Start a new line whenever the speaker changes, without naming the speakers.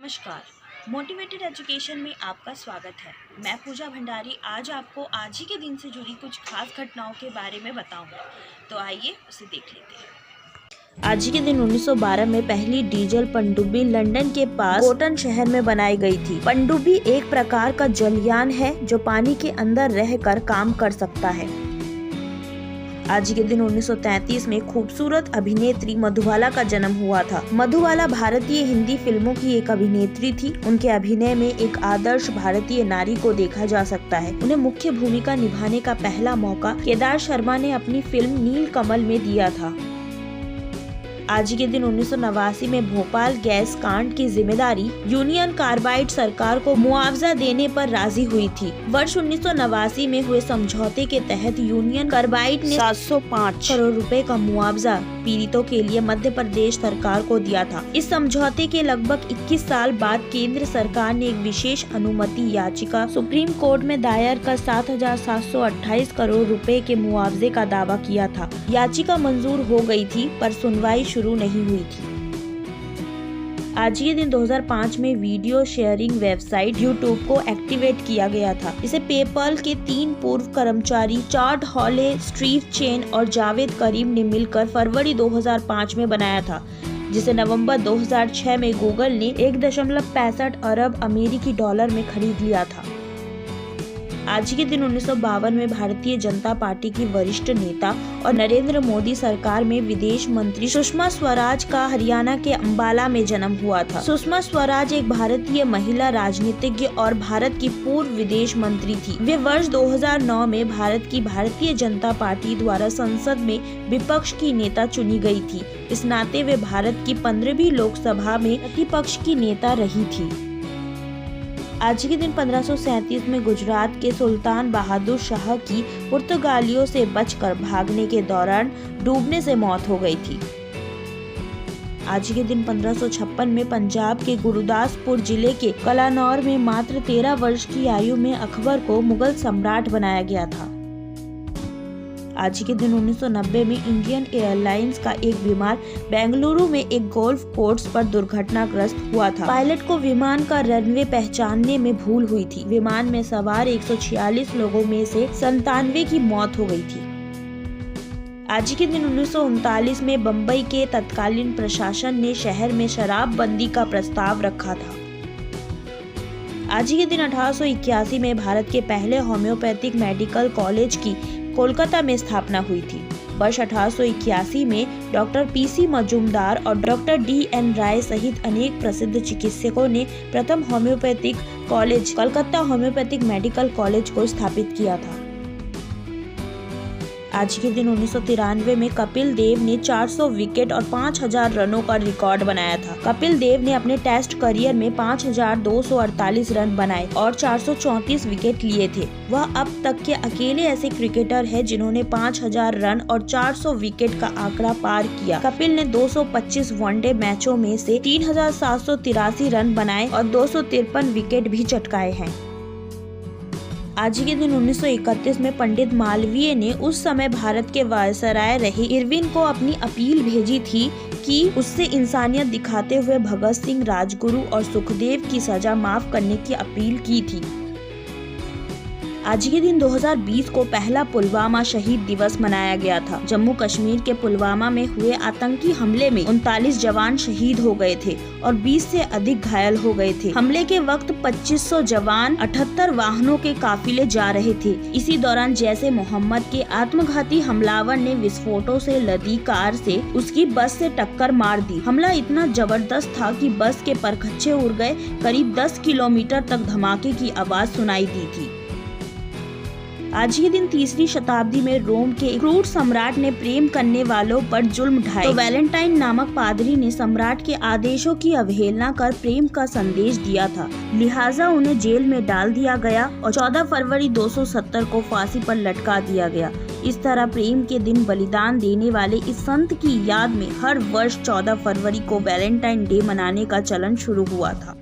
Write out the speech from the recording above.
नमस्कार। Motivated education में आपका स्वागत है। मैं पूजा भंडारी आज आपको आज ही के दिन से जुड़ी कुछ खास घटनाओं के बारे में बताऊंगा। तो आइए उसे देख लेते हैं। आज ही के दिन 1912 में पहली डीजल पनडुब्बी लंदन के पास कोटन शहर में बनाई गई थी। पनडुब्बी एक प्रकार का जलयान है जो पानी के अंदर रहकर काम कर सकता है। आज के दिन 1933 में खूबसूरत अभिनेत्री मधुबाला का जन्म हुआ था। मधुबाला भारतीय हिंदी फिल्मों की एक अभिनेत्री थी। उनके अभिनय में एक आदर्श भारतीय नारी को देखा जा सकता है। उन्हें मुख्य भूमिका निभाने का पहला मौका केदार शर्मा ने अपनी फिल्म नीलकमल में दिया था। आज के दिन 1989 में भोपाल गैस कांड की जिम्मेदारी यूनियन कार्बाइड सरकार को मुआवजा देने पर राजी हुई थी। वर्ष 1989 में हुए समझौते के तहत यूनियन कार्बाइड ने 705 करोड़ रुपए का मुआवजा पीड़ितों के लिए मध्य प्रदेश सरकार को दिया था। इस समझौते के लगभग 21 साल बाद केंद्र सरकार ने एक विशेष अनुमति याचिका सुप्रीम कोर्ट में दायर कर 7,728 करोड़ रुपए के मुआवजे का दावा किया था। याचिका मंजूर हो गई थी पर सुनवाई शुरू नहीं हुई थी। आज के दिन 2005 में वीडियो शेयरिंग वेबसाइट YouTube को एक्टिवेट किया गया था। इसे पेपल के 3 पूर्व कर्मचारी चार्ड हॉले, स्टीव चेन और जावेद करीम ने मिलकर फरवरी 2005 में बनाया था, जिसे नवंबर 2006 में गूगल ने 1.65 अरब अमेरिकी डॉलर में खरीद लिया था। आज के दिन 1952 में भारतीय जनता पार्टी की वरिष्ठ नेता और नरेंद्र मोदी सरकार में विदेश मंत्री सुषमा स्वराज का हरियाणा के अंबाला में जन्म हुआ था। सुषमा स्वराज एक भारतीय महिला राजनीतिज्ञ और भारत की पूर्व विदेश मंत्री थी। वे वर्ष 2009 में भारत की भारतीय जनता पार्टी द्वारा संसद में विपक्ष की नेता चुनी गई थी। इस नाते वे भारत की 15वीं लोकसभा में प्रतिपक्ष की नेता रही थी। आज के दिन 1537 में गुजरात के सुल्तान बहादुर शाह की पुर्तगालियों से बचकर भागने के दौरान डूबने से मौत हो गई थी। आज के दिन 1556 में पंजाब के गुरदासपुर जिले के कलानौर में मात्र 13 वर्ष की आयु में अकबर को मुगल सम्राट बनाया गया था। आज के दिन 1990 में इंडियन एयरलाइंस का एक विमान बेंगलुरु में एक गोल्फ कोर्स पर दुर्घटनाग्रस्त हुआ था। पायलट को विमान का रनवे पहचानने में भूल हुई थी। विमान में सवार 146 लोगों में से 97 की मौत हो गई थी। आज के दिन 1939 में बम्बई के तत्कालीन प्रशासन ने शहर में शराबबंदी का प्रस्ताव रखा था। आज के दिन 1881 में भारत के पहले होम्योपैथिक मेडिकल कॉलेज की कोलकाता में स्थापना हुई थी। वर्ष 1881 में डॉक्टर PC मजूमदार और डॉक्टर DN राय सहित अनेक प्रसिद्ध चिकित्सकों ने प्रथम homeopathic college Calcutta homeopathic medical college को स्थापित किया था। आज के दिन 1993 में कपिल देव ने 400 विकेट और 5000 रनों का रिकॉर्ड बनाया था। कपिल देव ने अपने टेस्ट करियर में 5248 रन बनाए और 434 विकेट लिए थे। वह अब तक के अकेले ऐसे क्रिकेटर हैं जिन्होंने 5000 रन और 400 विकेट का आंकड़ा पार किया। कपिल ने 225 वनडे मैचों में से 3783 रन बनाए और 253 विकेट भी चटकाए हैं। आज के दिन 1931 में पंडित मालवीय ने उस समय भारत के वायसराय रहे इरविन को अपनी अपील भेजी थी कि उससे इंसानियत दिखाते हुए भगत सिंह, राजगुरु और सुखदेव की सजा माफ करने की अपील की थी। आज के दिन 2020 को पहला पुलवामा शहीद दिवस मनाया गया था। जम्मू कश्मीर के पुलवामा में हुए आतंकी हमले में 39 जवान शहीद हो गए थे और 20 से अधिक घायल हो गए थे। हमले के वक्त 2500 जवान 78 वाहनों के काफिले जा रहे थे। इसी दौरान जैसे मोहम्मद के आत्मघाती हमलावर ने विस्फोटों से लदी कार से उसकी बस से टक्कर मार दी। हमला इतना जबरदस्त था कि बस के परखच्चे उड़ गए। करीब 10 किलोमीटर तक धमाके की आवाज सुनाई दी थी। आज के दिन 3री शताब्दी में रोम के क्रूर सम्राट ने प्रेम करने वालों पर जुल्म ढाए तो वैलेंटाइन नामक पादरी ने सम्राट के आदेशों की अवहेलना कर प्रेम का संदेश दिया था। लिहाजा उन्हें जेल में डाल दिया गया और 14 फरवरी 270 को फांसी पर लटका दिया गया। इस तरह प्रेम के दिन बलिदान देने वाले इस संत की याद में हर वर्ष 14 फरवरी को वैलेंटाइन डे मनाने का चलन शुरू हुआ था।